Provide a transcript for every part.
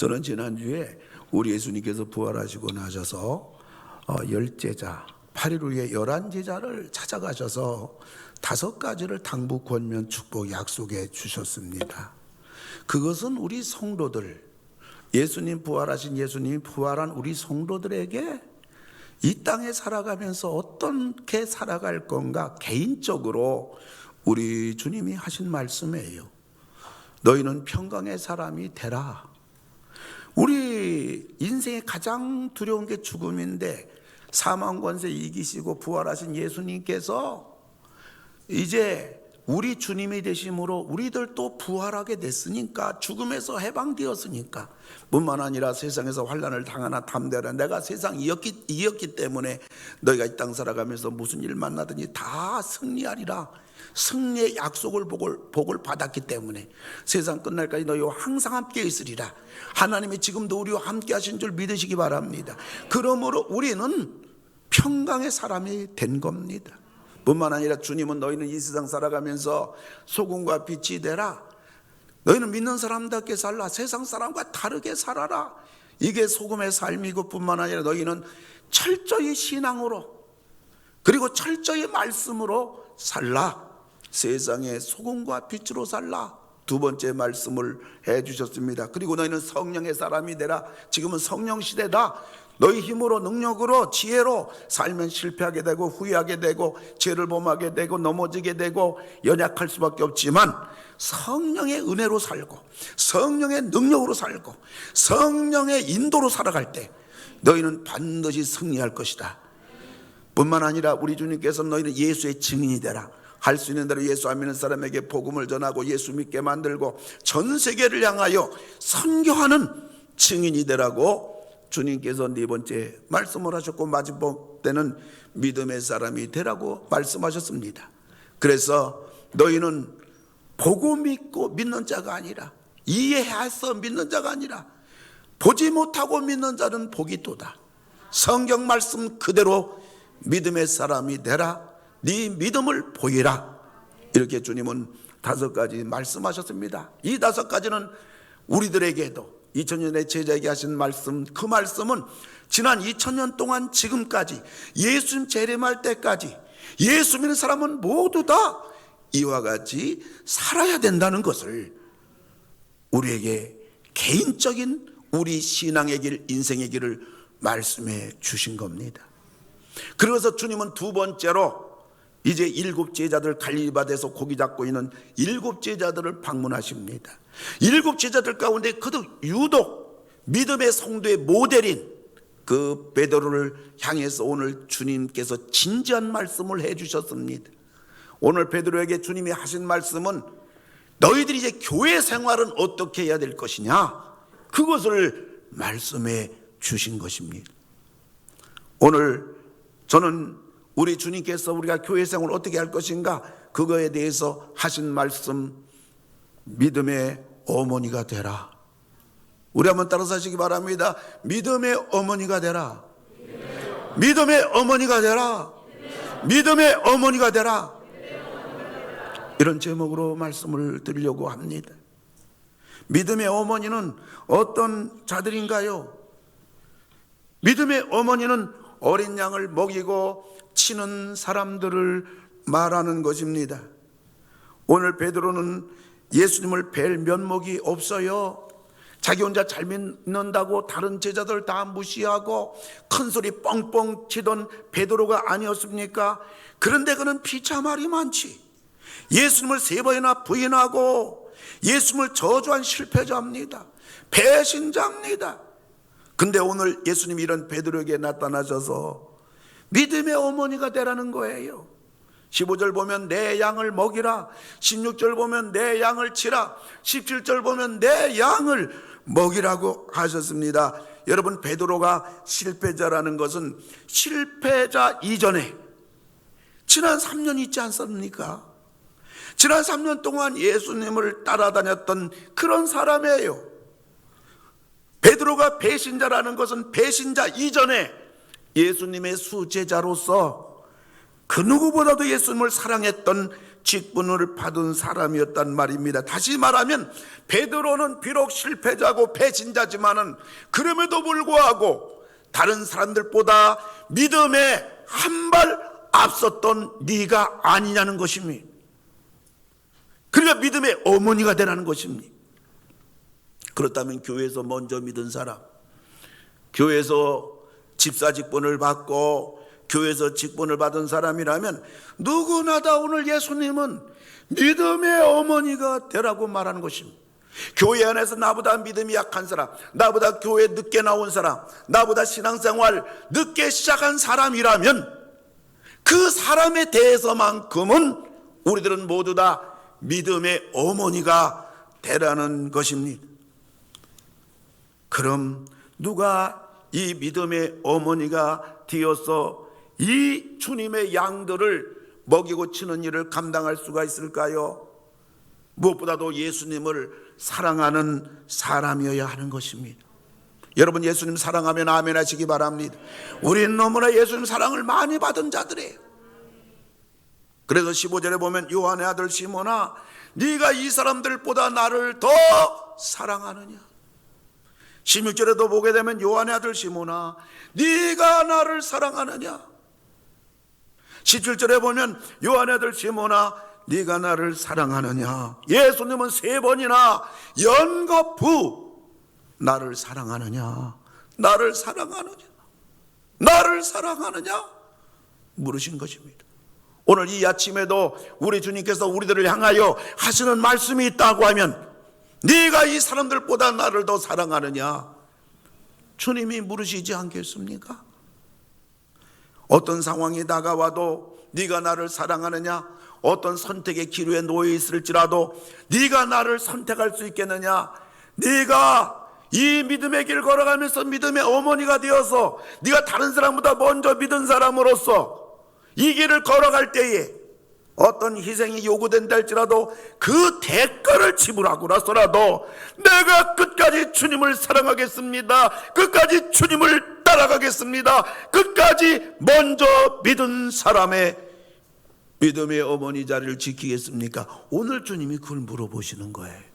저는 지난주에 우리 예수님께서 부활하시고 나셔서 열제자 8일 후에 11제자를 찾아가셔서 5가지를 당부 권면 축복 약속해 주셨습니다. 그것은 우리 성도들, 예수님이 부활한 우리 성도들에게 이 땅에 살아가면서 어떻게 살아갈 건가 개인적으로 우리 주님이 하신 말씀이에요. 너희는 평강의 사람이 되라. 우리 인생의 가장 두려운 게 죽음인데 사망 권세 이기시고 부활하신 예수님께서 이제 우리 주님이 되심으로 우리들도 부활하게 됐으니까, 죽음에서 해방되었으니까, 뿐만 아니라 세상에서 환난을 당하나 담대하라. 내가 세상 이겼기 때문에 너희가 이 땅 살아가면서 무슨 일 만나든지 다 승리하리라. 승리의 약속을 복을 받았기 때문에 세상 끝날까지 너희와 항상 함께 있으리라. 하나님이 지금도 우리와 함께 하신 줄 믿으시기 바랍니다. 그러므로 우리는 평강의 사람이 된 겁니다. 뿐만 아니라 주님은 너희는 이 세상 살아가면서 소금과 빛이 되라. 너희는 믿는 사람답게 살라. 세상 사람과 다르게 살아라. 이게 소금의 삶이고, 뿐만 아니라 너희는 철저히 신앙으로 그리고 철저히 말씀으로 살라. 세상의 소금과 빛으로 살라. 두 번째 말씀을 해주셨습니다. 그리고 너희는 성령의 사람이 되라. 지금은 성령 시대다. 너희 힘으로, 능력으로, 지혜로 살면 실패하게 되고 후회하게 되고 죄를 범하게 되고 넘어지게 되고 연약할 수밖에 없지만, 성령의 은혜로 살고 성령의 능력으로 살고 성령의 인도로 살아갈 때 너희는 반드시 승리할 것이다. 뿐만 아니라 우리 주님께서 너희는 예수의 증인이 되라. 할 수 있는 대로 예수 안 믿는 사람에게 복음을 전하고 예수 믿게 만들고 전 세계를 향하여 선교하는 증인이 되라고 주님께서 네 번째 말씀을 하셨고, 마지막 때는 믿음의 사람이 되라고 말씀하셨습니다. 그래서 너희는 보고 믿고 믿는 자가 아니라, 이해해서 믿는 자가 아니라 보지 못하고 믿는 자는 복이 또다. 성경 말씀 그대로 믿음의 사람이 되라. 네 믿음을 보이라. 이렇게 주님은 5가지 말씀하셨습니다. 이 5가지는 우리들에게도 2000년의 제자에게 하신 말씀, 그 말씀은 지난 2000년 동안 지금까지 예수님 재림할 때까지 예수 믿는 사람은 모두 다 이와 같이 살아야 된다는 것을 우리에게 개인적인 우리 신앙의 길, 인생의 길을 말씀해 주신 겁니다. 그래서 주님은 두 번째로 이제 7 제자들, 갈릴리바다에서 고기 잡고 있는 7 제자들을 방문하십니다. 7 제자들 가운데 그도 유독 믿음의 성도의 모델인 그 베드로를 향해서 오늘 주님께서 진지한 말씀을 해주셨습니다. 오늘 베드로에게 주님이 하신 말씀은 너희들이 이제 교회 생활은 어떻게 해야 될 것이냐, 그것을 말씀해 주신 것입니다. 오늘 저는 우리 주님께서 우리가 교회 생활을 어떻게 할 것인가, 그거에 대해서 하신 말씀, 믿음의 어머니가 되라. 우리 한번 따라서 하시기 바랍니다. 믿음의 어머니가 되라. 믿음의 어머니가 되라. 믿음의 어머니가 되라. 이런 제목으로 말씀을 드리려고 합니다. 믿음의 어머니는 어떤 자들인가요? 믿음의 어머니는 어린 양을 먹이고 치는 사람들을 말하는 것입니다. 오늘 베드로는 예수님을 뵐 면목이 없어요. 자기 혼자 잘 믿는다고 다른 제자들 다 무시하고 큰 소리 뻥뻥 치던 베드로가 아니었습니까? 그런데 그는 비참할이 많지. 예수님을 3번이나 부인하고 예수님을 저주한 실패자입니다. 배신자입니다. 근데 오늘 예수님이 이런 베드로에게 나타나셔서 믿음의 어머니가 되라는 거예요. 15절 보면 내 양을 먹이라. 16절 보면 내 양을 치라. 17절 보면 내 양을 먹이라고 하셨습니다. 여러분, 베드로가 실패자라는 것은 실패자 이전에 지난 3년 있지 않습니까? 지난 3년 동안 예수님을 따라다녔던 그런 사람이에요. 베드로가 배신자라는 것은 배신자 이전에 예수님의 수제자로서 그 누구보다도 예수님을 사랑했던 직분을 받은 사람이었단 말입니다. 다시 말하면 베드로는 비록 실패자고 배신자지만은 그럼에도 불구하고 다른 사람들보다 믿음에 한 발 앞섰던 네가 아니냐는 것입니다. 그러니까 믿음의 어머니가 되라는 것입니다. 그렇다면 교회에서 먼저 믿은 사람, 교회에서 집사 직분을 받고 교회에서 직분을 받은 사람이라면 누구나 다 오늘 예수님은 믿음의 어머니가 되라고 말하는 것입니다. 교회 안에서 나보다 믿음이 약한 사람, 나보다 교회 늦게 나온 사람, 나보다 신앙생활 늦게 시작한 사람이라면 그 사람에 대해서만큼은 우리들은 모두 다 믿음의 어머니가 되라는 것입니다. 그럼 누가 이 믿음의 어머니가 되어서 이 주님의 양들을 먹이고 치는 일을 감당할 수가 있을까요? 무엇보다도 예수님을 사랑하는 사람이어야 하는 것입니다. 여러분, 예수님 사랑하면 아멘 하시기 바랍니다. 우리는 너무나 예수님 사랑을 많이 받은 자들이에요. 그래서 15절에 보면 요한의 아들 시몬아, 네가 이 사람들보다 나를 더 사랑하느냐. 16절에도 보게 되면 요한의 아들 시몬아, 네가 나를 사랑하느냐. 17절에 보면 요한의 아들 시몬아, 네가 나를 사랑하느냐. 예수님은 3번이나 연거푸 나를 사랑하느냐, 나를 사랑하느냐, 나를 사랑하느냐 물으신 것입니다. 오늘 이 아침에도 우리 주님께서 우리들을 향하여 하시는 말씀이 있다고 하면 네가 이 사람들보다 나를 더 사랑하느냐, 주님이 물으시지 않겠습니까? 어떤 상황이 다가와도 네가 나를 사랑하느냐, 어떤 선택의 기로에 놓여 있을지라도 네가 나를 선택할 수 있겠느냐, 네가 이 믿음의 길 걸어가면서 믿음의 어머니가 되어서 네가 다른 사람보다 먼저 믿은 사람으로서 이 길을 걸어갈 때에 어떤 희생이 요구된다 할지라도 그 대가를 지불하고 나서라도 내가 끝까지 주님을 사랑하겠습니다, 끝까지 주님을 따라가겠습니다, 끝까지 먼저 믿은 사람의 믿음의 어머니 자리를 지키겠습니까? 오늘 주님이 그걸 물어보시는 거예요.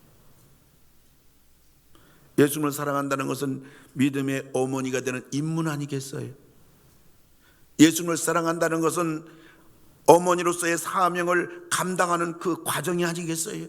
예수님을 사랑한다는 것은 믿음의 어머니가 되는 임문 아니겠어요? 예수님을 사랑한다는 것은 어머니로서의 사명을 감당하는 그 과정이 아니겠어요?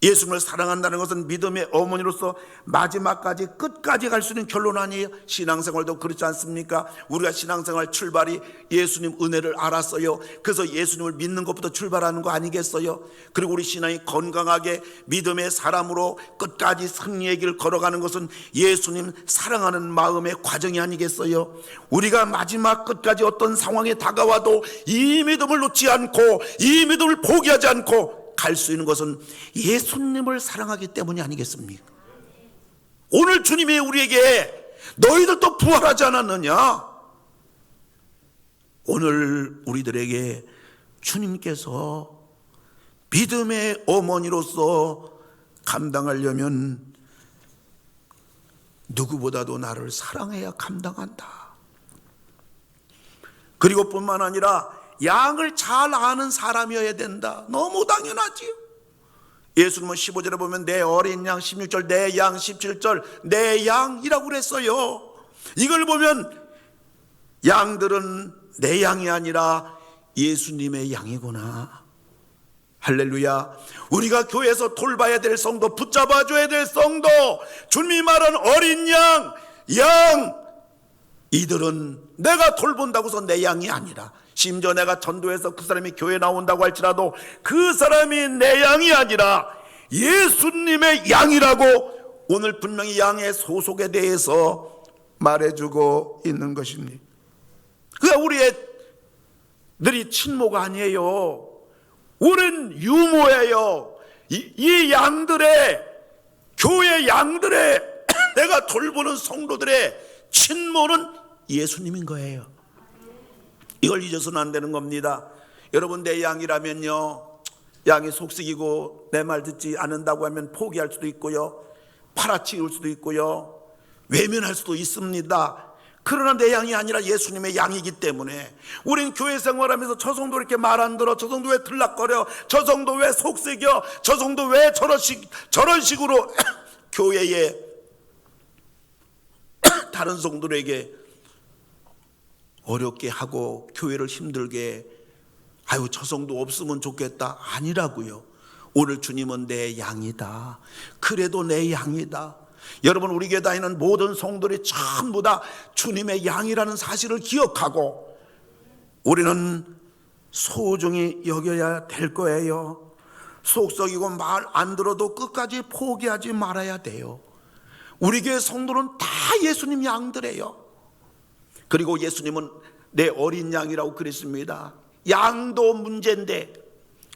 예수님을 사랑한다는 것은 믿음의 어머니로서 마지막까지 끝까지 갈 수 있는 결론 아니에요? 신앙생활도 그렇지 않습니까? 우리가 신앙생활 출발이 예수님 은혜를 알았어요. 그래서 예수님을 믿는 것부터 출발하는 거 아니겠어요? 그리고 우리 신앙이 건강하게 믿음의 사람으로 끝까지 승리의 길을 걸어가는 것은 예수님 사랑하는 마음의 과정이 아니겠어요? 우리가 마지막 끝까지 어떤 상황에 다가와도 이 믿음을 놓지 않고 이 믿음을 포기하지 않고 갈 수 있는 것은 예수님을 사랑하기 때문이 아니겠습니까? 오늘 주님이 우리에게 너희들도 부활하지 않았느냐? 오늘 우리들에게 주님께서 믿음의 어머니로서 감당하려면 누구보다도 나를 사랑해야 감당한다. 그리고 뿐만 아니라 양을 잘 아는 사람이어야 된다. 너무 당연하지요. 예수님은 15절에 보면 내 어린 양, 16절 내 양, 17절 내 양이라고 그랬어요. 이걸 보면 양들은 내 양이 아니라 예수님의 양이구나. 할렐루야. 우리가 교회에서 돌봐야 될 성도, 붙잡아줘야 될 성도, 주님이 말한 어린 양, 이들은 내가 돌본다고 해서 내 양이 아니라, 심지어 내가 전도해서 그 사람이 교회 나온다고 할지라도 그 사람이 내 양이 아니라 예수님의 양이라고 오늘 분명히 양의 소속에 대해서 말해주고 있는 것입니다. 그게 우리들이 친모가 아니에요. 우린 유모예요. 이 양들의, 교회 양들의 내가 돌보는 성도들의 친모는 예수님인 거예요. 이걸 잊어서는 안 되는 겁니다. 여러분, 내 양이라면요, 양이 속썩이고 내 말 듣지 않는다고 하면 포기할 수도 있고요, 팔아치울 수도 있고요, 외면할 수도 있습니다. 그러나 내 양이 아니라 예수님의 양이기 때문에 우린 교회 생활하면서 저 성도 이렇게 말 안 들어, 저 성도 왜 들락거려, 저 성도 왜 속색여, 저 성도 왜 저런 식으로 교회에 다른 성도들에게 어렵게 하고 교회를 힘들게, 아유 저 성도 없으면 좋겠다, 아니라고요. 오늘 주님은 내 양이다. 그래도 내 양이다. 여러분, 우리 교회 다니는 모든 성도들이 전부 다 주님의 양이라는 사실을 기억하고 우리는 소중히 여겨야 될 거예요. 속썩이고 말 안 들어도 끝까지 포기하지 말아야 돼요. 우리 교회 성도는 다 예수님 양들이에요. 그리고 예수님은 내 어린 양이라고 그랬습니다. 양도 문제인데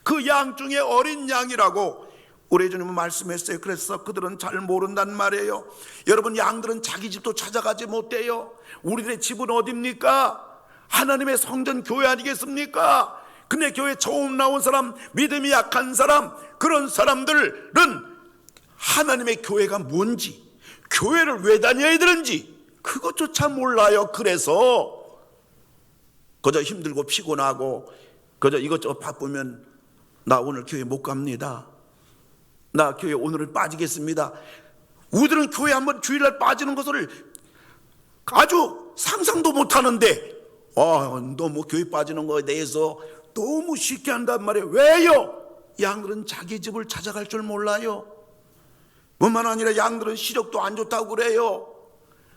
그 양 중에 어린 양이라고 우리 주님은 말씀했어요. 그래서 그들은 잘 모른단 말이에요. 여러분, 양들은 자기 집도 찾아가지 못해요. 우리들의 집은 어딥니까? 하나님의 성전 교회 아니겠습니까? 근데 교회 처음 나온 사람, 믿음이 약한 사람, 그런 사람들은 하나님의 교회가 뭔지, 교회를 왜 다녀야 되는지 그것조차 몰라요. 그래서 그저 힘들고 피곤하고 그저 이것저것 바쁘면 나 오늘 교회 못 갑니다. 나 교회 오늘은 빠지겠습니다. 우리들은 교회 한번 주일날 빠지는 것을 아주 상상도 못하는데 너무 교회 빠지는 거에 대해서 너무 쉽게 한단 말이에요. 왜요? 양들은 자기 집을 찾아갈 줄 몰라요. 뿐만 아니라 양들은 시력도 안 좋다고 그래요.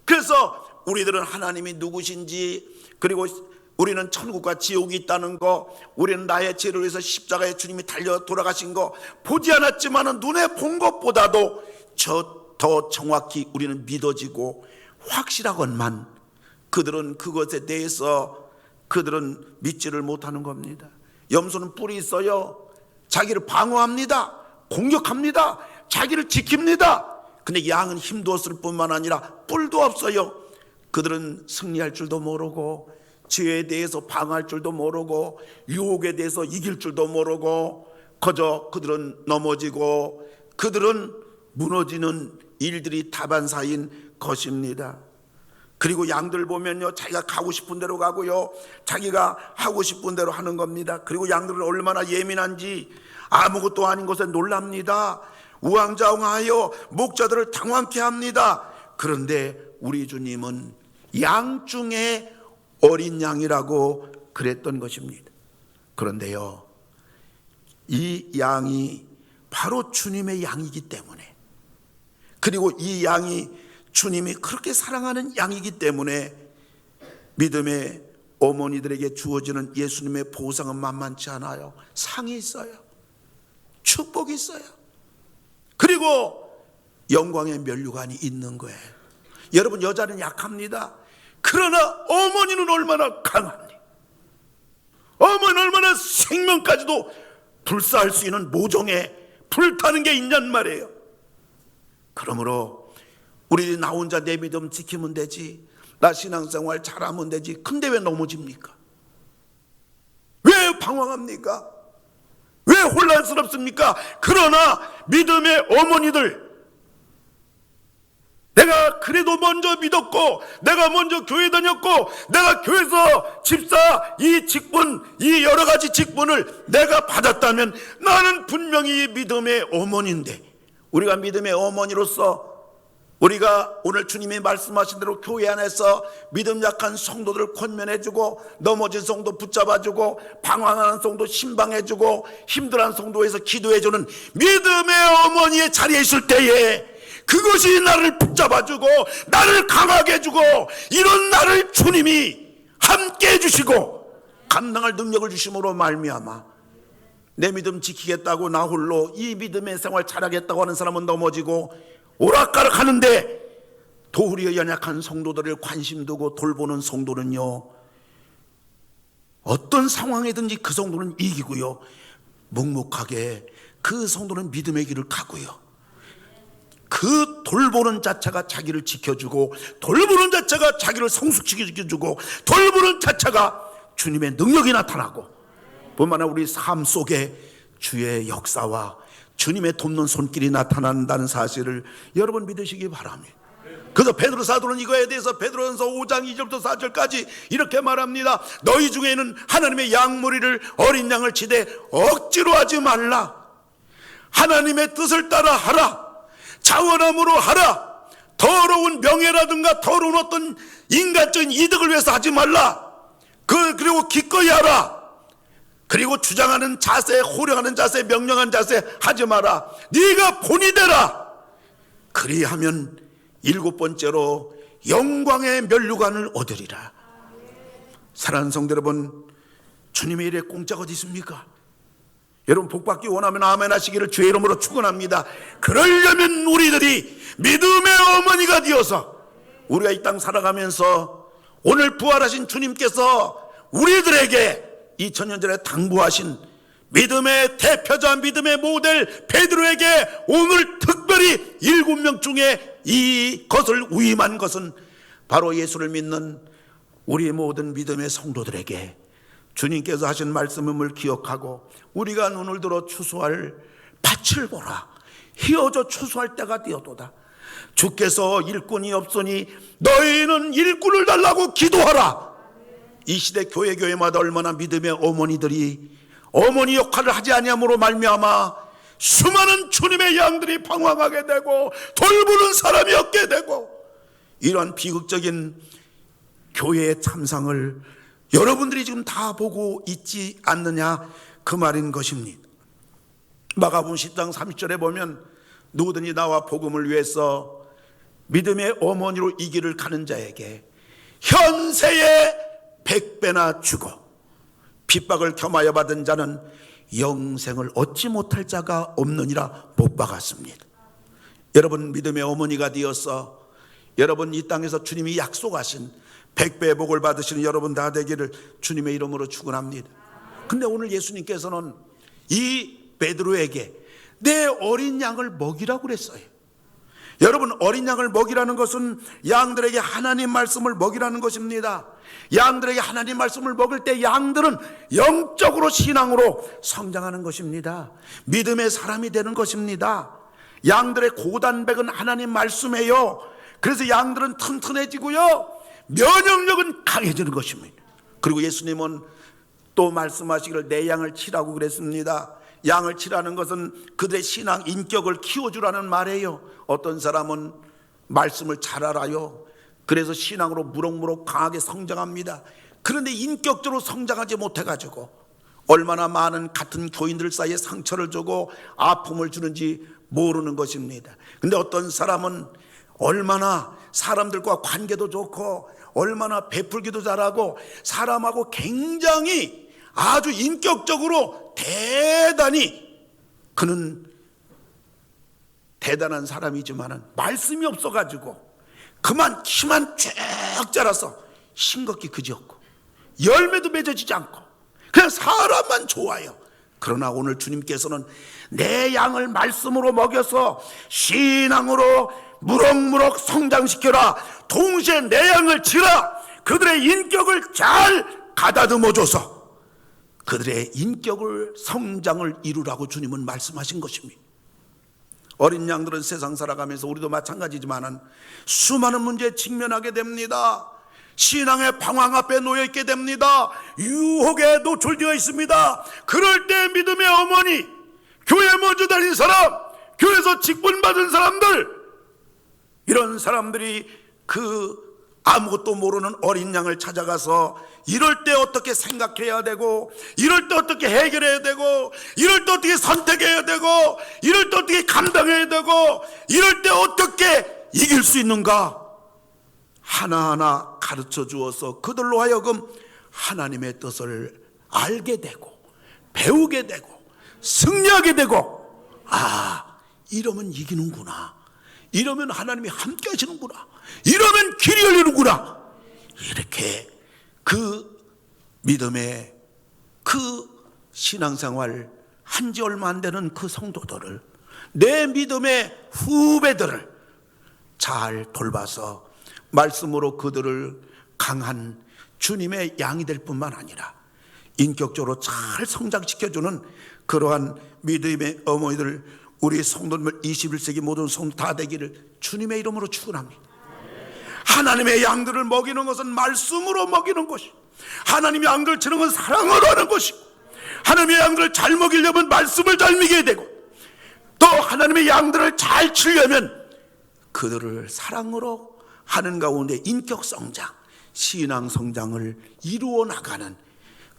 그래서 우리들은 하나님이 누구신지, 그리고 우리는 천국과 지옥이 있다는 거, 우리는 나의 죄를 위해서 십자가에 주님이 달려 돌아가신 거 보지 않았지만 눈에 본 것보다도 더 정확히 우리는 믿어지고 확실하건만 그들은 그것에 대해서 그들은 믿지를 못하는 겁니다. 염소는 뿔이 있어요. 자기를 방어합니다. 공격합니다. 자기를 지킵니다. 근데 양은 힘도 없을 뿐만 아니라 뿔도 없어요. 그들은 승리할 줄도 모르고 죄에 대해서 방어할 줄도 모르고 유혹에 대해서 이길 줄도 모르고 그저 그들은 넘어지고 그들은 무너지는 일들이 다반사인 것입니다. 그리고 양들 보면요, 자기가 가고 싶은 대로 가고요, 자기가 하고 싶은 대로 하는 겁니다. 그리고 양들은 얼마나 예민한지 아무것도 아닌 것에 놀랍니다. 우왕좌왕하여 목자들을 당황케 합니다. 그런데 우리 주님은 양 중에 어린 양이라고 그랬던 것입니다. 그런데요, 이 양이 바로 주님의 양이기 때문에, 그리고 이 양이 주님이 그렇게 사랑하는 양이기 때문에 믿음의 어머니들에게 주어지는 예수님의 보상은 만만치 않아요. 상이 있어요. 축복이 있어요. 그리고 영광의 면류관이 있는 거예요. 여러분, 여자는 약합니다. 그러나 어머니는 얼마나 강합니까? 어머니는 얼마나 생명까지도 불사할 수 있는 모종에 불타는 게 있냔 말이에요. 그러므로 우리 나 혼자 내 믿음 지키면 되지, 나 신앙생활 잘하면 되지, 근데 왜 넘어집니까? 왜 방황합니까? 왜 혼란스럽습니까? 그러나 믿음의 어머니들, 내가 그래도 먼저 믿었고, 내가 먼저 교회 다녔고, 내가 교회에서 집사 이 직분, 이 여러 가지 직분을 내가 받았다면 나는 분명히 믿음의 어머니인데, 우리가 믿음의 어머니로서 우리가 오늘 주님이 말씀하신 대로 교회 안에서 믿음 약한 성도들을 권면해주고, 넘어진 성도 붙잡아주고, 방황하는 성도 신방해주고, 힘들어하는 성도에서 기도해주는 믿음의 어머니의 자리에 있을 때에 그것이 나를 붙잡아주고 나를 강하게 해주고, 이런 나를 주님이 함께 해주시고 감당할 능력을 주심으로 말미암아 내 믿음 지키겠다고 나 홀로 이 믿음의 생활 잘하겠다고 하는 사람은 넘어지고 오락가락 하는데, 도리어 연약한 성도들을 관심 두고 돌보는 성도는요, 어떤 상황이든지 그 성도는 이기고요, 묵묵하게 그 성도는 믿음의 길을 가고요, 그 돌보는 자체가 자기를 지켜주고, 돌보는 자체가 자기를 성숙시켜주고, 돌보는 자체가 주님의 능력이 나타나고, 뿐만 아니라 우리 삶 속에 주의 역사와 주님의 돕는 손길이 나타난다는 사실을 여러분 믿으시기 바랍니다. 그래서 베드로 사도는 이거에 대해서 베드로전서 5장 2절부터 4절까지 이렇게 말합니다. 너희 중에는 하나님의 양머리를 어린 양을 치되 억지로 하지 말라. 하나님의 뜻을 따라 하라. 자원함으로 하라. 더러운 명예라든가 더러운 어떤 인간적인 이득을 위해서 하지 말라. 그리고 기꺼이 하라. 그리고 주장하는 자세, 호령하는 자세, 명령하는 자세 하지 마라. 네가 본이 되라. 그리하면 7번째로 영광의 면류관을 얻으리라. 사랑하는 성도 여러분, 주님의 일에 공짜가 어디 있습니까? 여러분 복받기 원하면 아멘 하시기를 주의 이름으로 축원합니다. 그러려면 우리들이 믿음의 어머니가 되어서 우리가 이 땅 살아가면서 오늘 부활하신 주님께서 우리들에게 2000년 전에 당부하신 믿음의 대표자, 믿음의 모델 베드로에게 오늘 특별히 7명 중에 이것을 위임한 것은 바로 예수를 믿는 우리 모든 믿음의 성도들에게 주님께서 하신 말씀을 기억하고 우리가 눈을 들어 추수할 밭을 보라. 휘어져 추수할 때가 되었도다. 주께서 일꾼이 없으니 너희는 일꾼을 달라고 기도하라. 이 시대 교회마다 얼마나 믿음의 어머니들이 어머니 역할을 하지 아니함으로 말미암아 수많은 주님의 양들이 방황하게 되고 돌보는 사람이 없게 되고 이런 비극적인 교회의 참상을 여러분들이 지금 다 보고 있지 않느냐 그 말인 것입니다. 마가복음 10장 30절에 보면 누구든지 나와 복음을 위해서 믿음의 어머니로 이 길을 가는 자에게 현세에 100배나 주고 핍박을 겸하여 받은 자는 영생을 얻지 못할 자가 없느니라 못 박았습니다. 여러분 믿음의 어머니가 되어서 여러분 이 땅에서 주님이 약속하신 100배의 복을 받으시는 여러분 다 되기를 주님의 이름으로 축원합니다. 근데 오늘 예수님께서는 이 베드로에게 내 어린 양을 먹이라고 그랬어요. 여러분 어린 양을 먹이라는 것은 양들에게 하나님 말씀을 먹이라는 것입니다. 양들에게 하나님 말씀을 먹을 때 양들은 영적으로 신앙으로 성장하는 것입니다. 믿음의 사람이 되는 것입니다. 양들의 고단백은 하나님 말씀이에요. 그래서 양들은 튼튼해지고요 면역력은 강해지는 것입니다. 그리고 예수님은 또 말씀하시기를 내 양을 치라고 그랬습니다. 양을 치라는 것은 그들의 신앙 인격을 키워주라는 말이에요. 어떤 사람은 말씀을 잘 알아요. 그래서 신앙으로 무럭무럭 강하게 성장합니다. 그런데 인격적으로 성장하지 못해가지고 얼마나 많은 같은 교인들 사이에 상처를 주고 아픔을 주는지 모르는 것입니다. 근데 어떤 사람은 얼마나 사람들과 관계도 좋고 얼마나 베풀기도 잘하고 사람하고 굉장히 아주 인격적으로 대단히 그는 대단한 사람이지만은 말씀이 없어가지고 그만 키만 쭉 자라서 싱겁기 그지없고 열매도 맺어지지 않고 그냥 사람만 좋아요. 그러나 오늘 주님께서는 내 양을 말씀으로 먹여서 신앙으로 무럭무럭 성장시켜라. 동시에 내 양을 치라. 그들의 인격을 잘 가다듬어줘서 그들의 인격을 성장을 이루라고 주님은 말씀하신 것입니다. 어린 양들은 세상 살아가면서 우리도 마찬가지지만 수많은 문제에 직면하게 됩니다. 신앙의 방황 앞에 놓여있게 됩니다. 유혹에 노출되어 있습니다. 그럴 때 믿음의 어머니, 교회 먼저 다닌 사람, 교회에서 직분받은 사람들, 이런 사람들이 그 아무것도 모르는 어린 양을 찾아가서 이럴 때 어떻게 생각해야 되고 이럴 때 어떻게 해결해야 되고 이럴 때 어떻게 선택해야 되고 이럴 때 어떻게 감당해야 되고 이럴 때 어떻게 이길 수 있는가 하나하나 가르쳐 주어서 그들로 하여금 하나님의 뜻을 알게 되고 배우게 되고 승리하게 되고 이러면 이기는구나, 이러면 하나님이 함께 하시는구나, 이러면 길이 열리는구나, 이렇게 그 믿음의 그 신앙생활 한지 얼마 안 되는 그 성도들을, 내 믿음의 후배들을 잘 돌봐서 말씀으로 그들을 강한 주님의 양이 될 뿐만 아니라 인격적으로 잘 성장시켜주는 그러한 믿음의 어머니들, 우리 성도들 21세기 모든 성도 다 되기를 주님의 이름으로 축원합니다. 하나님의 양들을 먹이는 것은 말씀으로 먹이는 것이, 하나님의 양들을 치는 것은 사랑으로 하는 것이고, 하나님의 양들을 잘 먹이려면 말씀을 잘 먹여야 되고, 또 하나님의 양들을 잘 치려면 그들을 사랑으로 하는 가운데 인격 성장, 신앙 성장을 이루어 나가는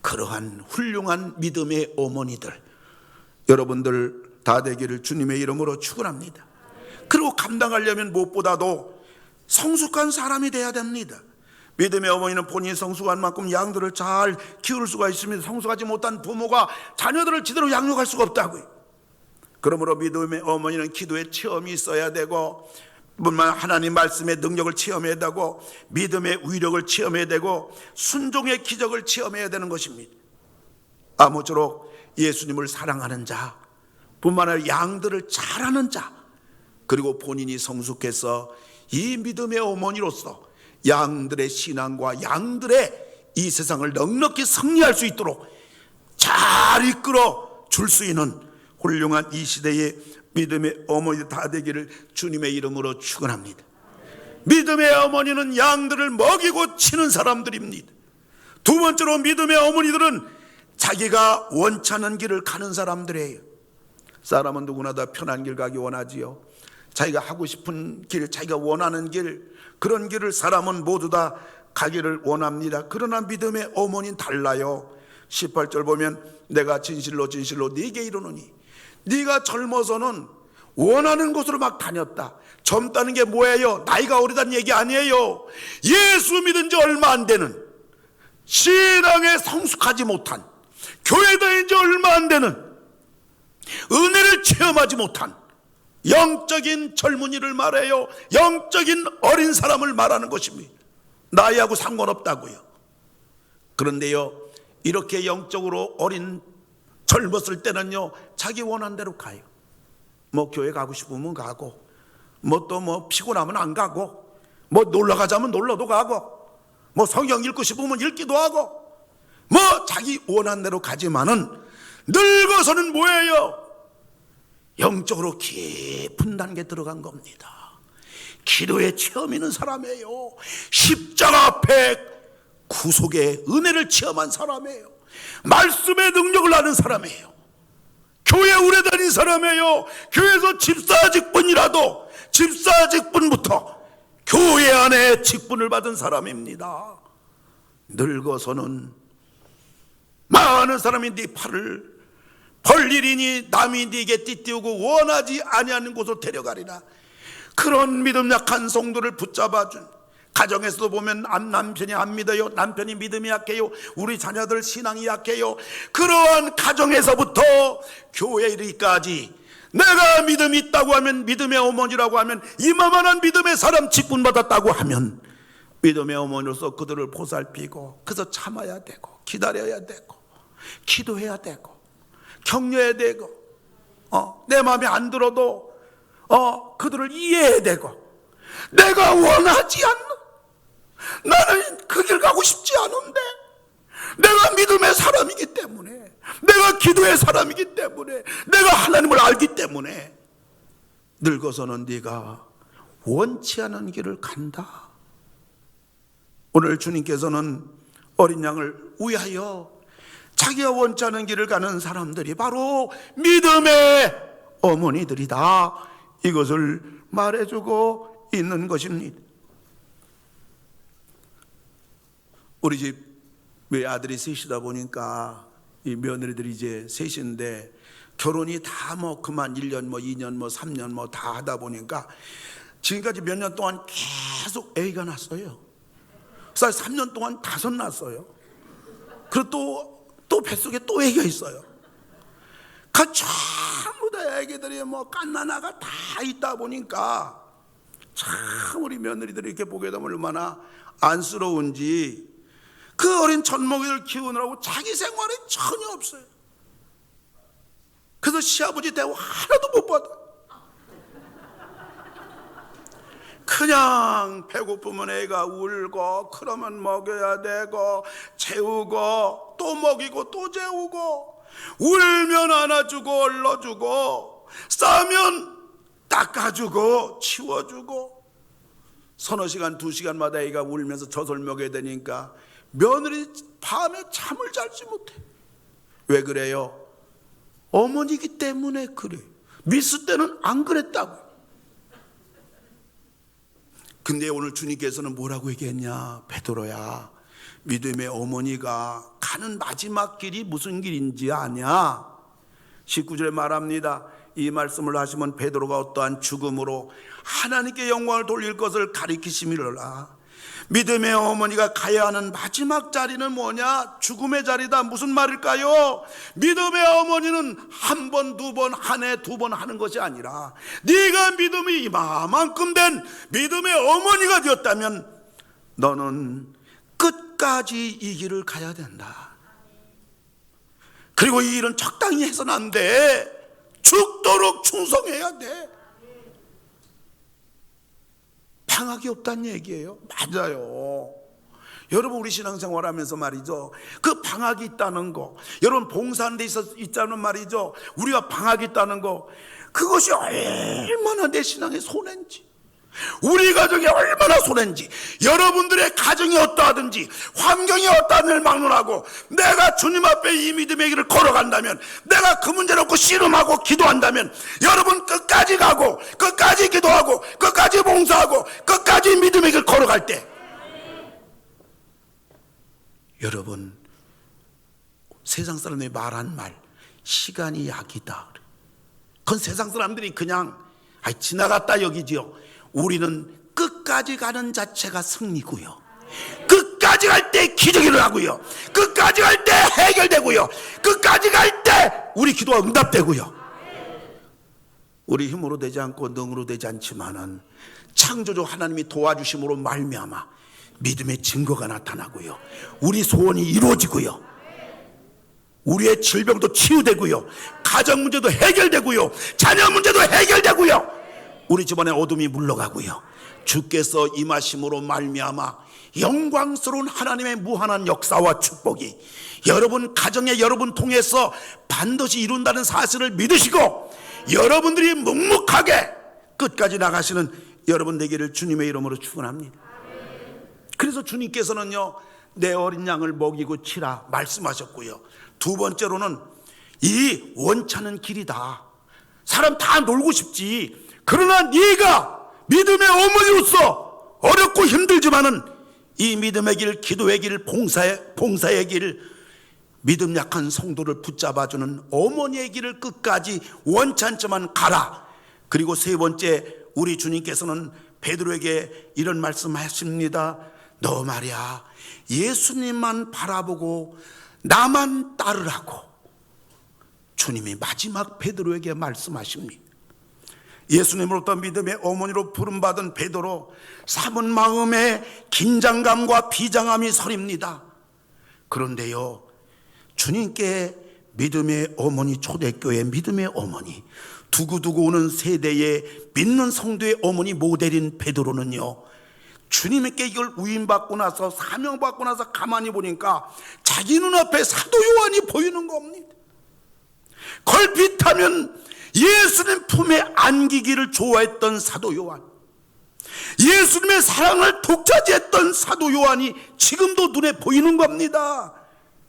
그러한 훌륭한 믿음의 어머니들, 여러분들 다 되기를 주님의 이름으로 축원합니다. 그리고 감당하려면 무엇보다도 성숙한 사람이 돼야 됩니다. 믿음의 어머니는 본인이 성숙한 만큼 양들을 잘 키울 수가 있습니다. 성숙하지 못한 부모가 자녀들을 제대로 양육할 수가 없다고요. 그러므로 믿음의 어머니는 기도의 체험이 있어야 되고, 뿐만 하나님 말씀의 능력을 체험해야 되고, 믿음의 위력을 체험해야 되고, 순종의 기적을 체험해야 되는 것입니다. 아무쪼록 예수님을 사랑하는 자, 뿐만 아니라 양들을 잘하는 자, 그리고 본인이 성숙해서 이 믿음의 어머니로서 양들의 신앙과 양들의 이 세상을 넉넉히 승리할 수 있도록 잘 이끌어 줄 수 있는 훌륭한 이 시대의 믿음의 어머니 다 되기를 주님의 이름으로 축원합니다. 믿음의 어머니는 양들을 먹이고 치는 사람들입니다. 두 번째로 믿음의 어머니들은 자기가 원치 않는 길을 가는 사람들이에요. 사람은 누구나 다 편한 길 가기 원하지요. 자기가 하고 싶은 길, 자기가 원하는 길, 그런 길을 사람은 모두 다 가기를 원합니다. 그러나 믿음의 어머니는 달라요. 18절 보면 내가 진실로 진실로 네게 이르노니, 네가 젊어서는 원하는 곳으로 막 다녔다. 젊다는 게 뭐예요? 나이가 어리다는 얘기 아니에요. 예수 믿은 지 얼마 안 되는, 신앙에 성숙하지 못한, 교회 다닌 지 얼마 안 되는, 은혜를 체험하지 못한 영적인 젊은이를 말해요. 영적인 어린 사람을 말하는 것입니다. 나이하고 상관없다고요. 그런데요, 이렇게 영적으로 어린 젊었을 때는요, 자기 원하는 대로 가요. 뭐 교회 가고 싶으면 가고, 뭐 또 뭐 피곤하면 안 가고, 뭐 놀러 가자면 놀러도 가고, 뭐 성경 읽고 싶으면 읽기도 하고, 뭐 자기 원하는 대로 가지만은 늙어서는 뭐예요? 영적으로 깊은 단계 들어간 겁니다. 기도의 체험 있는 사람이에요. 십자가 앞에 구속의 은혜를 체험한 사람이에요. 말씀의 능력을 아는 사람이에요. 교회 오래 다닌 사람이에요. 교회에서 집사 직분이라도 집사 직분부터 교회 안에 직분을 받은 사람입니다. 늙어서는 많은 사람이 네 팔을 벌리리니 남이 네게 띠띠우고 원하지 아니하는 곳으로 데려가리라. 그런 믿음 약한 성도를 붙잡아준, 가정에서도 보면 남편이 안 믿어요, 남편이 믿음이 약해요, 우리 자녀들 신앙이 약해요. 그러한 가정에서부터 교회에 이르기까지 내가 믿음이 있다고 하면, 믿음의 어머니라고 하면, 이만한 믿음의 사람 직분 받았다고 하면 믿음의 어머니로서 그들을 보살피고, 그래서 참아야 되고, 기다려야 되고, 기도해야 되고, 격려해야 되고, 내 마음에 안 들어도 그들을 이해해야 되고, 내가 원하지 않는, 나는 그 길 가고 싶지 않은데, 내가 믿음의 사람이기 때문에, 내가 기도의 사람이기 때문에, 내가 하나님을 알기 때문에 늙어서는 네가 원치 않은 길을 간다. 오늘 주님께서는 어린 양을 위하여 자기가 원치 않은 길을 가는 사람들이 바로 믿음의 어머니들이다, 이것을 말해주고 있는 것입니다. 우리 집 외아들이 셋이다 보니까 이 며느리들이 이제 셋인데, 결혼이 다 뭐 그만 1년 뭐 2년 뭐 3년 뭐 다 하다 보니까 지금까지 몇 년 동안 계속 애가 났어요. 3년 동안 5 났어요. 그리고 또 뱃속에 또 애가 있어요. 그 전부 다 애기들이 뭐 깐나나가 다 있다 보니까 참 우리 며느리들이 이렇게 보게 되면 얼마나 안쓰러운지, 그 어린 젖먹이를 키우느라고 자기 생활이 전혀 없어요. 그래서 시아버지 대우 하나도 못 받아. 그냥 배고프면 애가 울고, 그러면 먹여야 되고, 재우고, 또 먹이고, 또 재우고, 울면 안아주고, 얼러주고, 싸면 닦아주고, 치워주고, 서너 시간, 2시간마다 애가 울면서 젖을 먹여야 되니까 며느리 밤에 잠을 자지 못해. 왜 그래요? 어머니기 때문에 그래. 미스 때는 안 그랬다고. 근데 오늘 주님께서는 뭐라고 얘기했냐? 베드로야, 믿음의 어머니가 가는 마지막 길이 무슨 길인지 아냐? 19절에 말합니다. 이 말씀을 하시면 베드로가 어떠한 죽음으로 하나님께 영광을 돌릴 것을 가리키심이로라. 믿음의 어머니가 가야 하는 마지막 자리는 뭐냐? 죽음의 자리다. 무슨 말일까요? 믿음의 어머니는 한 번, 두 번, 한 해, 두 번 하는 것이 아니라 네가 믿음이 이만큼 된 믿음의 어머니가 되었다면 너는 끝까지 이 길을 가야 된다. 그리고 이 일은 적당히 해서는 안 돼. 죽도록 충성해야 돼. 방학이 없다는 얘기예요. 맞아요. 여러분, 우리 신앙생활 하면서 말이죠, 그 방학이 있다는 거, 여러분 봉사하는 데 있다는 말이죠, 우리가 방학이 있다는 거, 그것이 얼마나 내 신앙에 손해인지, 우리 가정이 얼마나 손해인지, 여러분들의 가정이 어떠하든지 환경이 어떠한을 막론하고 내가 주님 앞에 이 믿음의 길을 걸어간다면, 내가 그 문제 놓고 씨름하고 기도한다면, 여러분 끝까지 가고 끝까지 기도하고 끝까지 봉사하고 끝까지 믿음의 길 걸어갈 때, 여러분 세상 사람들이 말한 말, 시간이 약이다, 그건 세상 사람들이 그냥 지나갔다 여기지요. 우리는 끝까지 가는 자체가 승리고요, 끝까지 갈 때 기적이 일어나고요, 끝까지 갈 때 해결되고요, 끝까지 갈 때 우리 기도가 응답되고요. 우리 힘으로 되지 않고 능으로 되지 않지만은 창조주 하나님이 도와주심으로 말미암아 믿음의 증거가 나타나고요, 우리 소원이 이루어지고요, 우리의 질병도 치유되고요, 가정 문제도 해결되고요, 자녀 문제도 해결되고요, 우리 집안에 어둠이 물러가고요, 주께서 임하심으로 말미암아 영광스러운 하나님의 무한한 역사와 축복이 여러분 가정에 여러분 통해서 반드시 이룬다는 사실을 믿으시고, 여러분들이 묵묵하게 끝까지 나가시는 여러분 되기를 주님의 이름으로 축원합니다. 그래서 주님께서는요, 내 어린 양을 먹이고 치라 말씀하셨고요, 두 번째로는 이 원찮은 길이다. 사람 다 놀고 싶지. 그러나 네가 믿음의 어머니로서 어렵고 힘들지만은 이 믿음의 길, 기도의 길, 봉사의 길, 믿음 약한 성도를 붙잡아주는 어머니의 길을 끝까지 원찮지만 가라. 그리고 세 번째, 우리 주님께서는 베드로에게 이런 말씀하십니다. 너 말이야, 예수님만 바라보고 나만 따르라고 주님이 마지막 베드로에게 말씀하십니다. 예수님으로부터 믿음의 어머니로 부름받은 베드로, 삼은 마음에 긴장감과 비장함이 서립니다. 그런데요, 주님께 믿음의 어머니, 초대교회 믿음의 어머니, 두고두고 오는 세대의 믿는 성도의 어머니 모델인 베드로는요, 주님께 이걸 위임받고 나서, 사명받고 나서 가만히 보니까 자기 눈앞에 사도 요한이 보이는 겁니다. 걸핏하면 예수님 품에 안기기를 좋아했던 사도 요한, 예수님의 사랑을 독차지했던 사도 요한이 지금도 눈에 보이는 겁니다.